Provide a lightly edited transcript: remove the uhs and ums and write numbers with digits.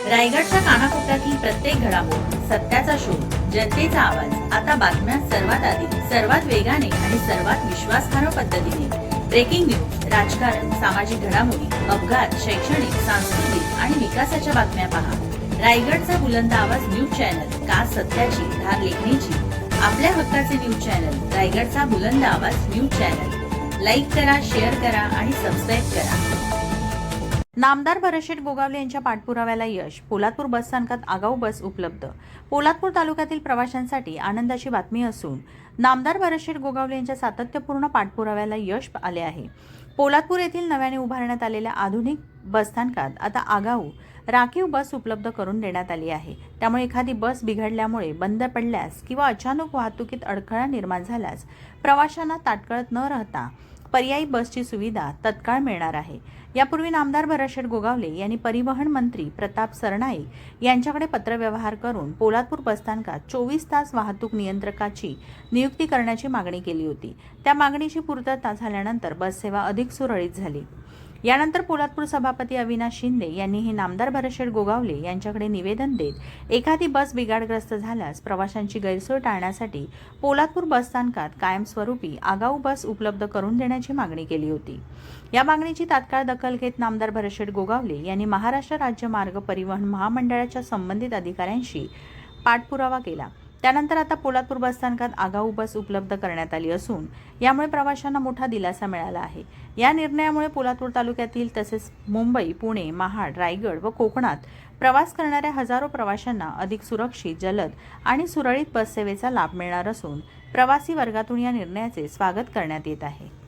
रायगडच्या कानाकोपऱ्यातील प्रत्येक घडामोड, सत्याचा शोध, जनतेचा आवाज. आता बातम्या सर्वात आधी, सर्वात वेगाने आणि सर्वात विश्वासार्ह पद्धतीने. ब्रेकिंग न्यूज, राजकारण, सामाजिक घडामोडी, अपघात, शैक्षणिक, सांस्कृतिक आणि विकासाच्या बातम्या पहा. रायगडचा बुलंद आवाज न्यूज चॅनल, का सत्याची धार लेखणीची. आपल्या हक्काचे न्यूज चॅनल, रायगडचा बुलंद आवाज न्यूज चॅनल. लाईक करा, शेअर करा आणि सबस्क्राईब करा. नामदार भरतशेठ गोगावले यांच्या पाठपुराव्याला यश. पोलादपूर बस स्थानकात आगाऊ बस उपलब्ध. पोलादपूर तालुक्यातील प्रवाशांसाठी आनंदाची बातमी असून नामदार भरतशेठ गोगावले यांच्या सातत्यपूर्ण पाठपुराव्याला यश आले आहे. पोलादपूर येथील नव्याने उभारण्यात आलेल्या आधुनिक बसस्थानकात आता आगाऊ राखीव बस उपलब्ध करून देण्यात आली आहे. त्यामुळे एखादी बस बिघडल्यामुळे बंद पडल्यास किंवा अचानक वाहतुकीत अडथळा निर्माण झाल्यास प्रवाशांना ताटकळत न राहता पर्यायी बसची सुविधा तत्काळ मिळणार आहे. यापूर्वी नामदार भरतशेठ गोगावले यांनी परिवहन मंत्री प्रताप सरनाईक यांच्याकडे पत्रव्यवहार करून पोलादपूर बसस्थानकात 24 तास वाहतूक नियंत्रकाची नियुक्ती करण्याची मागणी केली होती. त्या मागणीची पूर्तता झाल्यानंतर बससेवा अधिक सुरळीत झाली. यानंतर पोलादपूर सभापती अविनाश शिंदे यांनीही नामदार भरतशेठ गोगावले यांच्याकडे निवेदन देत एखादी बस बिघाडग्रस्त झाल्यास प्रवाशांची गैरसोय टाळण्यासाठी पोलादपूर बसस्थानकात कायमस्वरूपी आगाऊ बस उपलब्ध करून देण्याची मागणी केली होती. या मागणीची तात्काळ दखल घेत नामदार भरतशेठ गोगावले यांनी महाराष्ट्र राज्य मार्ग परिवहन महामंडळाच्या संबंधित अधिकाऱ्यांशी पाठपुरावा केला. त्यानंतर आता पोलादपूर बसस्थानकात आगाऊ बस उपलब्ध करण्यात आली असून यामुळे प्रवाशांना मोठा दिलासा मिळाला आहे. या निर्णयामुळे पोलादपूर तालुक्यातील तसेच मुंबई, पुणे, महाड, रायगड व कोकणात प्रवास करणाऱ्या हजारो प्रवाशांना अधिक सुरक्षित, जलद आणि सुरळीत बससेवेचा लाभ मिळणार असून प्रवासी वर्गातून या निर्णयाचे स्वागत करण्यात येत आहे.